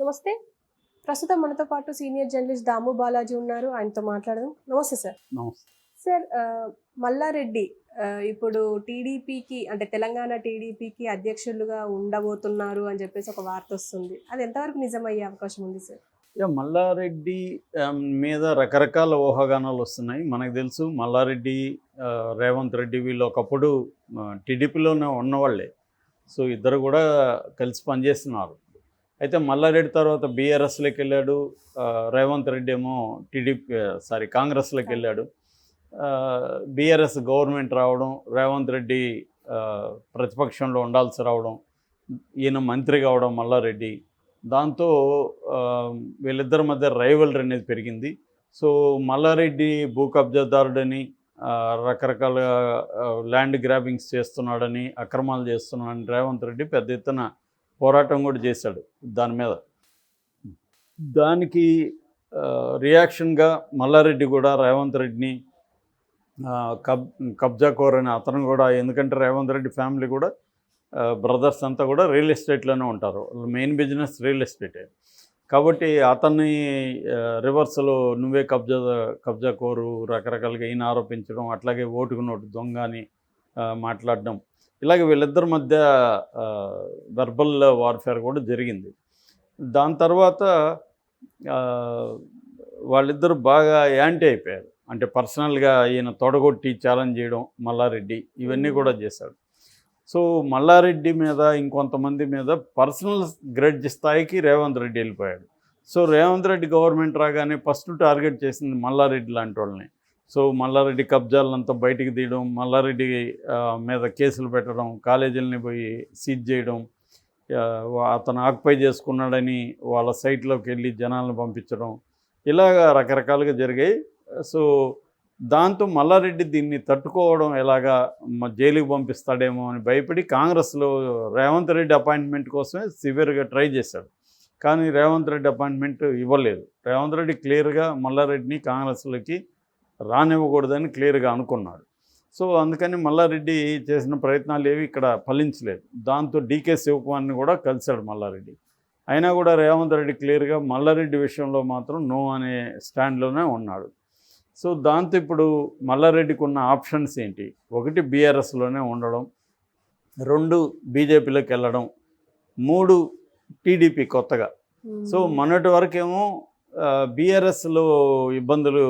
నమస్తే. ప్రస్తుతం మనతో పాటు సీనియర్ జర్నలిస్ట్ దాము బాలాజీ ఉన్నారు. ఆయనతో మాట్లాడదాం. నమస్తే సార్. నమస్తే. సార్ మల్లారెడ్డి ఇప్పుడు టీడీపీకి అంటే తెలంగాణ టీడీపీకి అధ్యక్షులుగా ఉండబోతున్నారు అని చెప్పేసి ఒక వార్త వస్తుంది. అది ఎంతవరకు నిజమయ్యే అవకాశం ఉంది సార్? మల్లారెడ్డి మీద రకరకాల ఊహాగానాలు వస్తున్నాయి. మనకు తెలుసు మల్లారెడ్డి, రేవంత్ రెడ్డి వీళ్ళు ఒకప్పుడు టీడీపీలోనే ఉన్నవాళ్ళే. సో ఇద్దరు కూడా కలిసి పనిచేస్తున్నారు. అయితే మల్లారెడ్డి తర్వాత బీఆర్ఎస్లోకి వెళ్ళాడు. రేవంత్ రెడ్డి ఏమో కాంగ్రెస్లోకి వెళ్ళాడు. బీఆర్ఎస్ గవర్నమెంట్ రావడం, రేవంత్ రెడ్డి ప్రతిపక్షంలో ఉండాల్సి రావడం, ఈయన మంత్రి కావడం మల్లారెడ్డి. దాంతో వీళ్ళిద్దరి మధ్య రైవల్రీ అనేది పెరిగింది. సో మల్లారెడ్డి భూ కబ్జాదారుడని, రకరకాల ల్యాండ్ గ్రాబింగ్స్ చేస్తున్నాడని, అక్రమాలు చేస్తున్నాడని రేవంత్ రెడ్డి పెద్ద ఎత్తున పోరాటం కూడా చేశాడు దాని మీద. దానికి రియాక్షన్గా మల్లారెడ్డి కూడా రేవంత్ రెడ్డిని కబ్జాకోర్ అని అతను కూడా, ఎందుకంటే రేవంత్ రెడ్డి ఫ్యామిలీ కూడా బ్రదర్స్ అంతా కూడా రియల్ ఎస్టేట్లోనే ఉంటారు. మెయిన్ బిజినెస్ రియల్ ఎస్టేటే. కాబట్టి అతన్ని రివర్స్లో నువ్వే కబ్జాకోరు రకరకాలుగా ఈయన ఆరోపించడం, అట్లాగే ఓటుకు నోటు దొంగ అని మాట్లాడడం, ఇలాగే వీళ్ళిద్దరి మధ్య వెర్బల్ వార్ఫేర్ కూడా జరిగింది. దాని తర్వాత వాళ్ళిద్దరు బాగా యాంటీ అయిపోయారు. అంటే పర్సనల్గా ఈయన తొడగొట్టి ఛాలెంజ్ చేయడం మల్లారెడ్డి, ఇవన్నీ కూడా చేశాడు. సో మల్లారెడ్డి మీద ఇంకొంతమంది మీద పర్సనల్ గ్రెడ్జ్ స్థాయికి రేవంత్ రెడ్డి వెళ్ళిపోయాడు. సో రేవంత్ రెడ్డి గవర్నమెంట్ రాగానే ఫస్ట్ టార్గెట్ చేసింది మల్లారెడ్డి లాంటి వాళ్ళని. సో మల్లారెడ్డి కబ్జాలంతా బయటికి తీయడం, మల్లారెడ్డి మీద కేసులు పెట్టడం, కాలేజీలని పోయి సీజ్ చేయడం, అతను ఆక్యుపై చేసుకున్నాడని వాళ్ళ సైట్లోకి వెళ్ళి జనాలను పంపించడం, ఇలాగా రకరకాలుగా జరిగాయి. సో దాంతో మల్లారెడ్డి దీన్ని తట్టుకోవడం ఎలాగా, జైలుకి పంపిస్తాడేమో అని భయపడి కాంగ్రెస్లో రేవంత్ రెడ్డి అపాయింట్మెంట్ కోసమే సివియర్గా ట్రై చేశాడు. కానీ రేవంత్ రెడ్డి అపాయింట్మెంట్ ఇవ్వలేదు. రేవంత్ రెడ్డి క్లియర్గా మల్లారెడ్డిని కాంగ్రెస్లోకి రానివ్వకూడదని క్లియర్గా అనుకున్నాడు. సో అందుకని మల్లారెడ్డి చేసిన ప్రయత్నాలు ఏవి ఇక్కడ ఫలించలేదు. దాంతో డీకే శివకుమార్ని కూడా కలిశాడు మల్లారెడ్డి. అయినా కూడా రేవంత్ రెడ్డి క్లియర్గా మల్లారెడ్డి విషయంలో మాత్రం నో అనే స్టాండ్లోనే ఉన్నాడు. సో దాంతో ఇప్పుడు మల్లారెడ్డికి ఉన్న ఆప్షన్స్ ఏంటి? ఒకటి బీఆర్ఎస్లోనే ఉండడం, 2 బీజేపీలోకి వెళ్ళడం, 3 టీడీపీ కొత్తగా. సో మొన్నటి వరకేమో బీఆర్ఎస్లో ఇబ్బందులు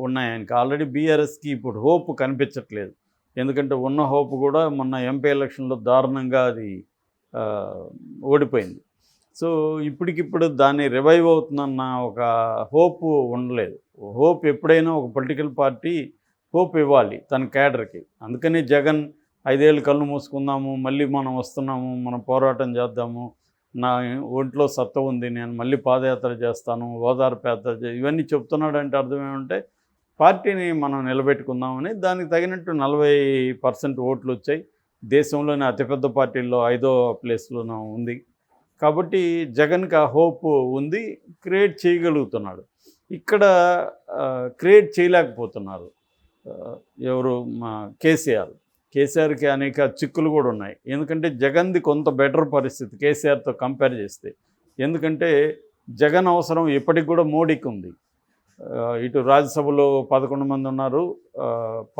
ఉన్నాయి ఆయనకి. ఆల్రెడీ బీఆర్ఎస్కి ఇప్పుడు హోప్ కనిపించట్లేదు. ఎందుకంటే ఉన్న హోప్ కూడా మొన్న ఎంపీ ఎలక్షన్లో దారుణంగా అది ఓడిపోయింది. సో ఇప్పటికిప్పుడు దాన్ని రివైవ్ అవుతుందన్న ఒక హోప్ ఉండలేదు. హోప్ ఎప్పుడైనా ఒక పొలిటికల్ పార్టీ హోప్ ఇవ్వాలి తన క్యాడర్కి. అందుకని జగన్ 5 ఏళ్ళు కళ్ళు మూసుకుందాము, మళ్ళీ మనం వస్తున్నాము, మనం పోరాటం చేద్దాము, నా ఒంట్లో సత్తా ఉంది, నేను మళ్ళీ పాదయాత్ర చేస్తాను, ఓదార్పు యాత్ర ఇవన్నీ చెప్తున్నాడంటే అర్థం ఏమంటే పార్టీని మనం నిలబెట్టుకుందామని. దానికి తగినట్టు 40% ఓట్లు వచ్చాయి. దేశంలోని అతిపెద్ద పార్టీల్లో 5వ ప్లేస్లోనూ ఉంది. కాబట్టి జగన్కి ఆ హోప్ ఉంది, క్రియేట్ చేయగలుగుతున్నాడు. ఇక్కడ క్రియేట్ చేయలేకపోతున్నారు ఎవరు, మా కేసీఆర్కి అనేక చిక్కులు కూడా ఉన్నాయి. ఎందుకంటే జగన్ది కొంత బెటర్ పరిస్థితి కేసీఆర్తో కంపేర్ చేస్తే. ఎందుకంటే జగన్ అవసరం ఇప్పటికి కూడా మోడీకి ఉంది. ఇటు రాజ్యసభలో 11 మంది ఉన్నారు,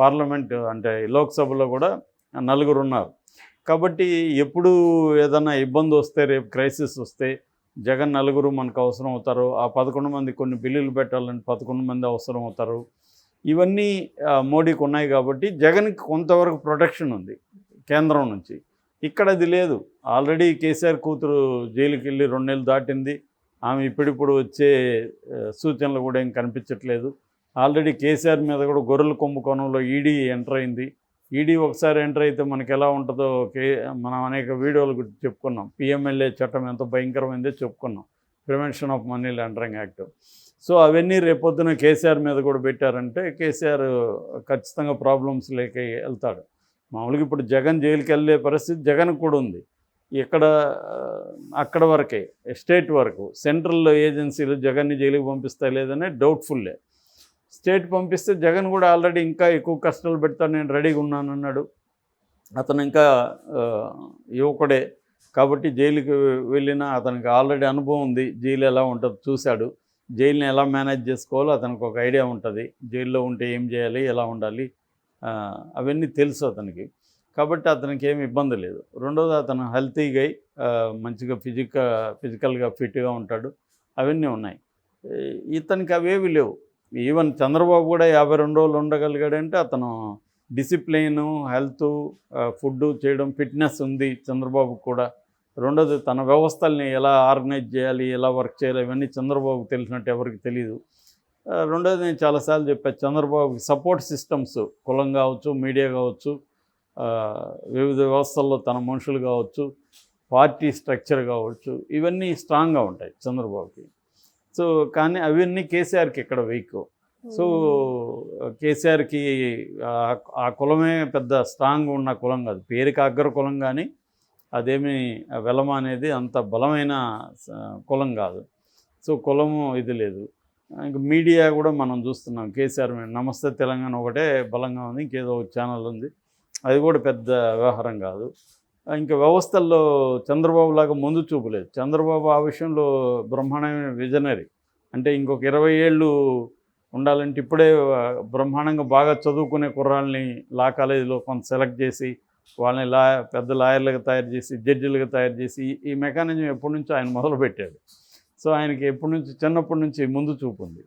పార్లమెంట్ అంటే లోక్సభలో కూడా 4 ఉన్నారు. కాబట్టి ఎప్పుడు ఏదైనా ఇబ్బంది వస్తే, రేపు క్రైసిస్ వస్తే జగన్ 4 మనకు అవసరం అవుతారు. ఆ 11 మంది కొన్ని బిల్లులు పెట్టాలని 11 మంది అవసరం అవుతారు. ఇవన్నీ మోడీకి ఉన్నాయి. కాబట్టి జగన్కి కొంతవరకు ప్రొటెక్షన్ ఉంది కేంద్రం నుంచి. ఇక్కడ అది లేదు. ఆల్రెడీ కేసీఆర్ కూతురు జైలుకి వెళ్ళి 2 నెలలు దాటింది. ఆమె ఇప్పుడిప్పుడు వచ్చే సూచనలు కూడా ఏం కనిపించట్లేదు. ఆల్రెడీ కేసీఆర్ మీద కూడా గొర్రెల కుంభకోణంలో ఈడీ ఎంటర్ అయింది. ఈడీ ఒకసారి ఎంటర్ అయితే మనకి ఎలా ఉంటుందో మనం అనేక వీడియోలు గురించి చెప్పుకున్నాం. పిఎంఎల్ఏ చట్టం ఎంత భయంకరమైందో చెప్పుకున్నాం, prevention of money laundering act. So అవన్నీ రేపొద్దున కేసీఆర్ మీద కూడా పెట్టారంటే కేసీఆర్ ఖచ్చితంగా ప్రాబ్లమ్స్ లేక వెళ్తాడు. మామూలుగా ఇప్పుడు జగన్ జైలుకి వెళ్ళే పరిస్థితి జగన్కి కూడా ఉంది. ఇక్కడ అక్కడ వరకే, స్టేట్ వరకు. సెంట్రల్ ఏజెన్సీలు జగన్ని జైలుకి పంపిస్తా లేదనే డౌట్ఫుల్లే. స్టేట్ పంపిస్తే జగన్ కూడా ఆల్రెడీ ఇంకా ఎక్కువ కష్టాలు పెడతాను, నేను రెడీగా ఉన్నాను అన్నాడు. అతను ఇంకా యువకుడే. కాబట్టి జైలుకి వెళ్ళినా అతనికి ఆల్రెడీ అనుభవం ఉంది, జైలు ఎలా ఉంటుందో చూశాడు, జైలుని ఎలా మేనేజ్ చేసుకోవాలో అతనికి ఒక ఐడియా ఉంటుంది, జైల్లో ఉంటే ఏం చేయాలి, ఎలా ఉండాలి, అవన్నీ తెలుసు అతనికి. కాబట్టి అతనికి ఏమి ఇబ్బంది లేదు. రెండోది అతను హెల్తీగా అయి మంచిగా ఫిజికల్గా ఫిట్గా ఉంటాడు, అవన్నీ ఉన్నాయి. ఇతనికి అవేవి లేవు. ఈవెన్ చంద్రబాబు కూడా 52 రోజులు ఉండగలిగాడంటే అతను డిసిప్లైను, హెల్త్, ఫుడ్ చేయడం, ఫిట్నెస్ ఉంది చంద్రబాబుకు కూడా. రెండోది తన వ్యవస్థల్ని ఎలా ఆర్గనైజ్ చేయాలి, ఎలా వర్క్ చేయాలి, ఇవన్నీ చంద్రబాబుకు తెలిసినట్టు ఎవరికి తెలియదు. రెండోది నేను చాలాసార్లు చెప్పాను, చంద్రబాబుకి సపోర్ట్ సిస్టమ్స్, కులం కావచ్చు, మీడియా కావచ్చు, వివిధ వ్యవస్థల్లో తన మనుషులు కావచ్చు, పార్టీ స్ట్రక్చర్ కావచ్చు, ఇవన్నీ స్ట్రాంగ్గా ఉంటాయి చంద్రబాబుకి. సో కానీ అవన్నీ కేసీఆర్కి ఇక్కడ వీక్. సో కేసీఆర్కి ఆ కులమే పెద్ద స్ట్రాంగ్ ఉన్న కులం కాదు, పేరుకి అగ్ర కులం, కానీ అదేమి వెలమ అనేది అంత బలమైన కులం కాదు. సో కులము ఇది లేదు. ఇంకా మీడియా కూడా మనం చూస్తున్నాం, కేసీఆర్ మీద నమస్తే తెలంగాణ ఒకటే బలంగా ఉంది, ఇంకేదో ఒక ఛానల్ ఉంది, అది కూడా పెద్ద వ్యవహారం కాదు. ఇంకా వ్యవస్థల్లో చంద్రబాబు లాగా ముందు చూపులేదు. చంద్రబాబు ఆ విషయంలో బ్రహ్మాండమైన విజనరీ. అంటే ఇంకొక 20 ఏళ్ళు ఉండాలంటే ఇప్పుడే బ్రహ్మాండంగా బాగా చదువుకునే కుర్రాళ్ళని లా కాలేజీలో కొంత సెలెక్ట్ చేసి వాళ్ళని పెద్ద లాయర్లుగా తయారు చేసి, జడ్జిలుగా తయారు చేసి, ఈ మెకానిజం ఎప్పటి నుంచో ఆయన మొదలుపెట్టాడు. సో ఆయనకి చిన్నప్పటి నుంచి ముందు చూపు ఉంది.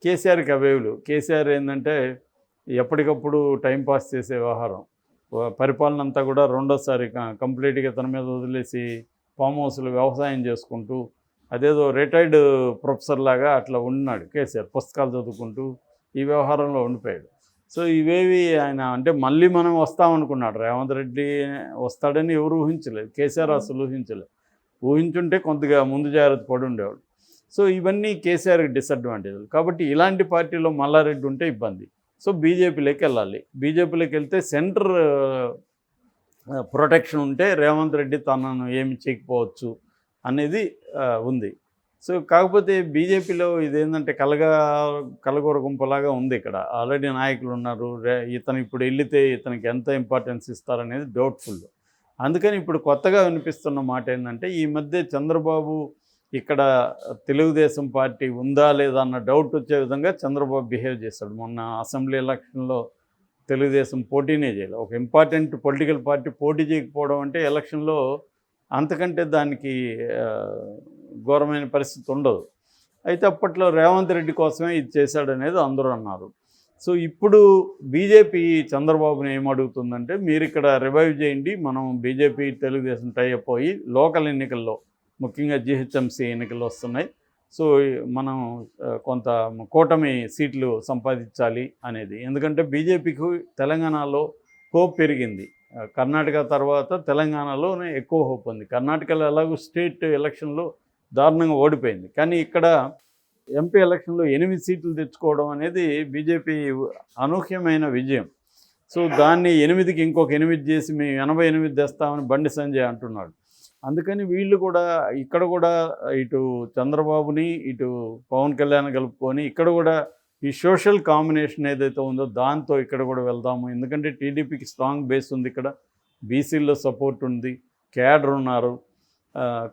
కేసీఆర్కి అవేవులు. కేసీఆర్ ఏంటంటే ఎప్పటికప్పుడు టైంపాస్ చేసే వ్యవహారం. పరిపాలన అంతా కూడా రెండోసారి కంప్లీట్గా తన మీద వదిలేసి ఫామ్ హౌస్లో వ్యవసాయం చేసుకుంటూ అదేదో రిటైర్డ్ ప్రొఫెసర్ లాగా అట్లా ఉన్నాడు కేసీఆర్, పుస్తకాలు చదువుకుంటూ ఈ వ్యవహారంలో ఉండిపోయాడు. సో ఇవేవి ఆయన అంటే మళ్ళీ మనం వస్తామనుకున్నాడు, రేవంత్ రెడ్డి వస్తాడని ఎవరు ఊహించలేదు, కేసీఆర్ అసలు ఊహించలేదు. ఊహించుంటే కొద్దిగా ముందు జాగ్రత్త పడి ఉండేవాడు. సో ఇవన్నీ కేసీఆర్కి డిసడ్వాంటేజ్లు. కాబట్టి ఇలాంటి పార్టీలో మల్లారెడ్డి ఉంటే ఇబ్బంది. సో బీజేపీలోకి వెళ్ళాలి. బీజేపీలోకి వెళ్తే సెంటర్ ప్రొటెక్షన్ ఉంటే రేవంత్ రెడ్డి తనను ఏమి చేయకపోవచ్చు అనేది ఉంది. సో కాకపోతే బీజేపీలో ఇదేంటంటే కలగూర గుంపలాగా ఉంది. ఇక్కడ ఆల్రెడీ నాయకులు ఉన్నారు. ఇతను ఇప్పుడు వెళితే ఇతనికి ఎంత ఇంపార్టెన్స్ ఇస్తారనేది డౌట్ఫుల్. అందుకని ఇప్పుడు కొత్తగా వినిపిస్తున్న మాట ఏంటంటే, ఈ మధ్య చంద్రబాబు ఇక్కడ తెలుగుదేశం పార్టీ ఉందా లేదా అన్న డౌట్ వచ్చే విధంగా చంద్రబాబు బిహేవ్ చేశాడు. మొన్న అసెంబ్లీ ఎలక్షన్లో తెలుగుదేశం పోటీనే చేయలేదు. ఒక ఇంపార్టెంట్ పొలిటికల్ పార్టీ పోటీ చేయకపోవడం అంటే ఎలక్షన్లో అంతకంటే దానికి ఘోరమైన పరిస్థితి ఉండదు. అయితే అప్పట్లో రేవంత్ రెడ్డి కోసమే ఇది చేశాడనేది అందరూ అన్నారు. సో ఇప్పుడు బీజేపీ చంద్రబాబుని ఏమడుగుతుందంటే, మీరు ఇక్కడ రివైవ్ చేయండి, మనం బీజేపీ తెలుగుదేశం టైఅప్ అయ్యి లోకల్ ఎన్నికల్లో, ముఖ్యంగా జీహెచ్ఎంసీ ఎన్నికలు వస్తున్నాయి, సో మనం కొంత కూటమి సీట్లు సంపాదించాలి అనేది. ఎందుకంటే బీజేపీకి తెలంగాణలో హోప్ పెరిగింది. కర్ణాటక తర్వాత తెలంగాణలోనే ఎక్కువ హోప్ ఉంది. కర్ణాటకలో ఎలాగో స్టేట్ ఎలక్షన్లో దారుణంగా ఓడిపోయింది, కానీ ఇక్కడ ఎంపీ ఎలక్షన్లో 8 సీట్లు తెచ్చుకోవడం అనేది బీజేపీ అనూహ్యమైన విజయం. సో దాన్ని 8కి ఇంకొక 8 చేసి మేము 88 తెస్తామని బండి సంజయ్ అంటున్నాడు. అందుకని వీళ్ళు కూడా ఇక్కడ కూడా ఇటు చంద్రబాబుని ఇటు పవన్ కళ్యాణ్ కలుపుకొని ఇక్కడ కూడా ఈ సోషల్ కాంబినేషన్ ఏదైతే ఉందో దాంతో ఇక్కడ కూడా వెళ్దాము. ఎందుకంటే టీడీపీకి స్ట్రాంగ్ బేస్ ఉంది, ఇక్కడ బీసీల్లో సపోర్ట్ ఉంది, క్యాడర్ ఉన్నారు,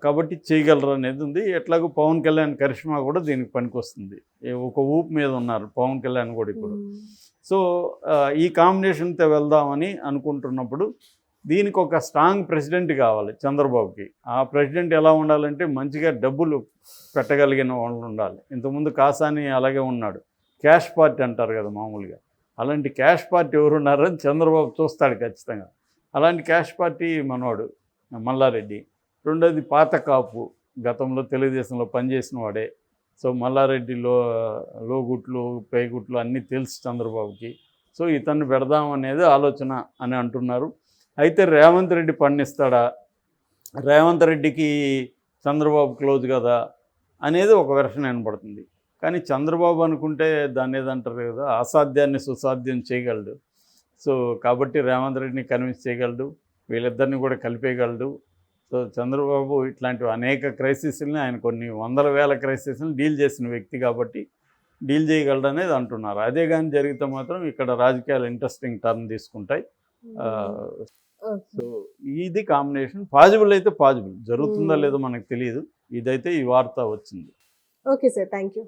కాబట్టి చేయగలరు అనేది ఉంది. ఎట్లాగో పవన్ కళ్యాణ్ కరిష్మా కూడా దీనికి పనికొస్తుంది. ఒక ఊపు మీద ఉన్నారు పవన్ కళ్యాణ్ కూడా ఇప్పుడు. సో ఈ కాంబినేషన్తో వెళ్దామని అనుకుంటున్నప్పుడు దీనికి ఒక స్ట్రాంగ్ ప్రెసిడెంట్ కావాలి చంద్రబాబుకి. ఆ ప్రెసిడెంట్ ఎలా ఉండాలంటే మంచిగా డబ్బులు పెట్టగలిగిన వాళ్ళు ఉండాలి. ఇంతకుముందు కాసాని అలాగే ఉన్నాడు, క్యాష్ పార్టీ అంటారు కదా మామూలుగా, అలాంటి క్యాష్ పార్టీ ఎవరున్నారని చంద్రబాబు చూస్తాడు ఖచ్చితంగా. అలాంటి క్యాష్ పార్టీ మనవాడు మల్లారెడ్డి. రెండోది పాత కాపు, గతంలో తెలుగుదేశంలో పనిచేసిన వాడే. సో మల్లారెడ్డి లోగుట్లు పేగుట్లు అన్నీ తెలుసు చంద్రబాబుకి. సో ఇతన్ని పెడదాం అనేది ఆలోచన అని అంటున్నారు. అయితే రేవంత్ రెడ్డి పండిస్తాడా, రేవంత్ రెడ్డికి చంద్రబాబు క్లోజ్ కదా అనేది ఒక వెర్షన్ వినపడుతుంది. కానీ చంద్రబాబు అనుకుంటే దాన్ని ఏదంటారు కదా, అసాధ్యాన్ని సుసాధ్యం చేయగలడు. సో కాబట్టి రేవంత్ రెడ్డిని కన్విన్స్ చేయగలడు, వీళ్ళిద్దరిని కూడా కలిపేయగలడు. సో చంద్రబాబు ఇట్లాంటి అనేక క్రైసిస్ని, ఆయన కొన్ని వందల వేల క్రైసిస్ని డీల్ చేసిన వ్యక్తి కాబట్టి డీల్ చేయగలడు అనేది అంటున్నారు. అదే కానీ జరిగితే మాత్రం ఇక్కడ రాజకీయాలు ఇంట్రెస్టింగ్ టర్న్ తీసుకుంటాయి. సో ఇది కాంబినేషన్ పాజిబుల్ అయితే పాజిబుల్, జరుగుతుందా Hmm. లేదో మనకు తెలియదు. ఇదైతే ఈ వార్త వచ్చింది. Okay sir, thank you.